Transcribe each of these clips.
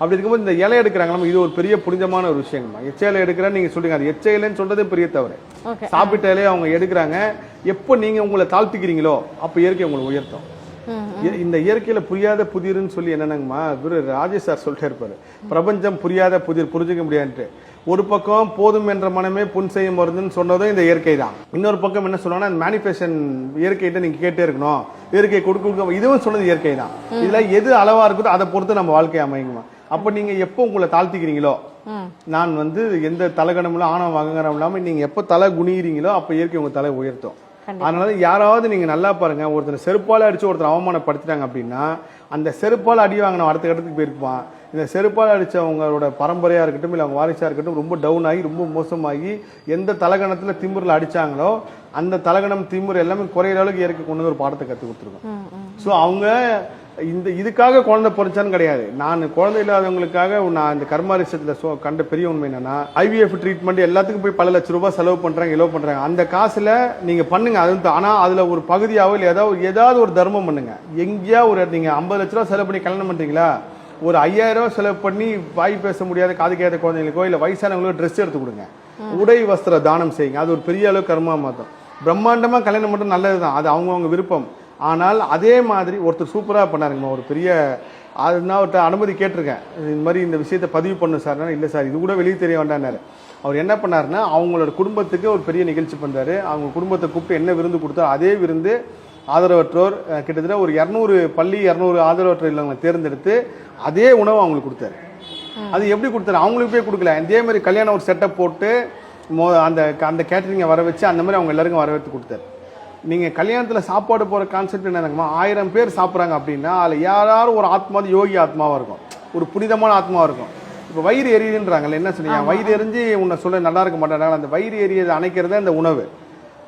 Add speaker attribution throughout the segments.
Speaker 1: அப்படி இருக்கும்போது இந்த இலை எடுக்கிறாங்களா, இது ஒரு பெரிய புனிதமான ஒரு விஷயங்கம்மா. எச்ச இலை எடுக்கிறா நீங்க சொல்றீங்க, அது எச்ச இலைன்னு சொல்றதே பெரிய தவறு. சாப்பிட்ட இலையை அவங்க எடுக்கிறாங்க. எப்போ நீங்க உங்களை தாழ்த்திக்கிறீங்களோ அப்ப இயற்கை உங்களை உயர்த்தும். இந்த இயற்கையில புரியாத புதிர்ன்னு சொல்லி என்னன்னாங்கம்மா, இவரு ராஜேஷ் சார் சொல்லிட்டே இருப்பாரு, பிரபஞ்சம் புரியாத புதிர், புரிஞ்சுக்க முடியாதுன்ட்டு. ஒரு பக்கம் போதும் என்ற மனமே புன் செய்யும் மருந்துன்னு சொன்னதும் இந்த இயற்கை தான். இன்னொரு பக்கம் என்ன சொல்லுவாங்கன்னா, மேனிஃபெஸ்டேஷன் இயற்கையிட்ட நீங்க கேட்டே இருக்கணும், இயற்கை கொடுக்க, இதுவும் சொன்னது இயற்கை தான். இதுல எது அளவா இருக்குதோ அதை பொறுத்து நம்ம வாழ்க்கை அமையுமா. அப்ப நீங்க எப்போ உங்களை தாழ்த்திக்கிறீங்களோ, நான் எந்த தலைகணம் ஆணவம் அகங்காரம் இல்லாம நீங்க எப்போ தலை குனிகிறீங்களோ அப்ப இயற்கை உங்க தலை உயர்த்தும். அதனால யாராவது நீங்க நல்லா பாருங்க, ஒருத்தர் செருப்பால அடிச்சு ஒருத்தர் அவமானப்படுத்திட்டாங்க அப்படின்னா, அந்த செருப்பால அடி வாங்கின அடுத்த கட்டத்துக்கு போயிருப்பான். இந்த செருப்பால அடிச்சவங்களோட பரம்பரையா இருக்கட்டும் இல்ல அவங்க வாரிசா இருக்கட்டும் ரொம்ப டவுன் ஆகி ரொம்ப மோசமாகி எந்த தலகணத்துல திமுறில் அடிச்சாங்களோ அந்த தலகணம் திமுறை எல்லாமே குறையிற அளவுக்கு இயற்கை கொண்டு ஒரு பாடத்தை கற்றுக் கொடுத்துருக்கோம். ஸோ அவங்க இதுக்காக குழந்தை பொறிச்சான்னு கிடையாது. நான் குழந்தை இல்லாதவங்களுக்காக நான் இந்த கர்மாரிசத்துல கண்ட பெரிய உண்மை என்னன்னா, IVF ட்ரீட்மெண்ட் எல்லாத்துக்கும் போய் பல லட்சம் ரூபாய் செலவு பண்றாங்க, இலவு பண்றாங்க. அந்த காசுல நீங்க பண்ணுங்க, அது ஆனா அதுல ஒரு பகுதியாவோ இல்ல ஏதாவது ஒரு தர்மம் பண்ணுங்க. எங்கேயா நீங்க 50 லட்ச ரூபாய் செலவு பண்ணி கல்யாணம் பண்றீங்களா, ஒரு 5000 ரூபாய் செலவு பண்ணி வாய் பேச முடியாத காது கேட்ட குழந்தைங்களுக்கோ இல்ல வயசானவங்களுக்கோ ட்ரெஸ் எடுத்து கொடுங்க, உடை வஸ்திர தானம் செய்யுங்க. அது ஒரு பெரிய அளவு கர்மா மாத்தம். பிரம்மாண்டமா கல்யாணம் மட்டும் நல்லதுதான், அது அவங்கவுங்க விருப்பம். ஆனால் அதே மாதிரி ஒருத்தர் சூப்பரா பண்ணாருங்கம்மா, ஒரு பெரிய நான் அவர்கிட்ட அனுமதி கேட்டிருக்கேன், இந்த மாதிரி இந்த விஷயத்தை பதிவு பண்ணு சார். இல்லை சார், இது கூட வெளியே தெரிய வேண்டாம்னாரு. அவர் என்ன பண்ணாருன்னா, அவங்களோட குடும்பத்துக்கு ஒரு பெரிய நிகழ்ச்சி பண்றாரு. அவங்க குடும்பத்தை கூப்பிட்டு என்ன விருந்து கொடுத்தாரோ அதே விருந்து ஆதரவற்றோர் கிட்டத்தட்ட ஒரு 200 பள்ளி 200 ஆதரவற்றோர் இல்லவங்களை தேர்ந்தெடுத்து அதே உணவு அவங்களுக்கு கொடுத்தாரு. அது எப்படி கொடுத்தாரு, அவங்களுக்கு போய் கொடுக்கல, இதே மாதிரி கல்யாணம் ஒரு செட்டப் போட்டு அந்த கேட்டரிங்கை வர வச்சு அந்த மாதிரி அவங்க எல்லாருக்கும் வரவேற்று கொடுத்தாரு. நீங்க கல்யாணத்துல சாப்பாடு போற கான்செப்ட் என்னங்கம்மா, 1000 பேர் சாப்பிட்றாங்க அப்படின்னா அதுல யாராரும் ஒரு ஆத்மா யோகி ஆத்மாவா இருக்கும், ஒரு புனிதமான ஆத்மாவா இருக்கும். இப்போ வயிறு எரியுதுன்றாங்கல்ல, என்ன சொன்னீங்க, வயிறு எரிஞ்சு உன்னை சொல்ல நல்லா இருக்க மாட்டாங்க. அந்த வயிறு எரியதை அணைக்கிறதே அந்த உணவு.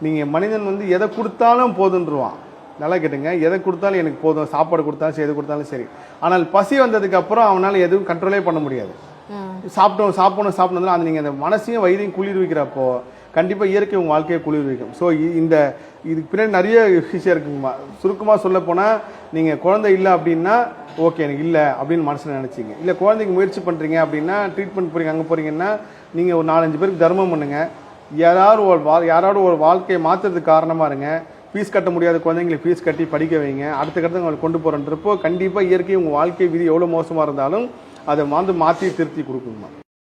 Speaker 1: நீங்க மனிதன் எதை கொடுத்தாலும் போதுன்றுவான். நல்லா கேட்டுங்க, எதை கொடுத்தாலும் எனக்கு போதும், சாப்பாடு கொடுத்தாலும் சரி, எது கொடுத்தாலும் சரி. ஆனால் பசி வந்ததுக்கு அப்புறம் அவனால எதுவும் கண்ட்ரோலே பண்ண முடியாது. சாப்பிடணும் அந்த நீங்க அந்த மனசையும் வயிறையும் குளிர் வைக்கிறப்போ கண்டிப்பா இயற்கை உங்க வாழ்க்கையை குளிர் வைக்கும். ஸோ இதுக்கு பின்னாடி நிறைய விஷயம் இருக்குங்கம்மா. சுருக்கமா சொல்ல போனா, நீங்க குழந்தை இல்லை அப்படின்னா ஓகே எனக்கு இல்லை அப்படின்னு மனசுல நினைச்சிங்க. இல்லை குழந்தைக்கு முயற்சி பண்றீங்க அப்படின்னா, ட்ரீட்மெண்ட் போறீங்க, அங்கே போறீங்கன்னா நீங்க ஒரு 4-5 பேருக்கு தர்மம் பண்ணுங்க. யாராவது ஒரு வாழ்க்கையை மாற்றுறதுக்கு காரணமா இருங்க. ஃபீஸ் கட்ட முடியாத குழந்தைங்களுக்கு ஃபீஸ் கட்டி படிக்க வைங்க. அடுத்த கட்டத்தை உங்களுக்கு கொண்டு போறன்றப்போ கண்டிப்பா இயற்கை உங்க வாழ்க்கை விதி எவ்வளவு மோசமா இருந்தாலும் அதை மாற்றி திருத்தி கொடுக்குங்கம்மா.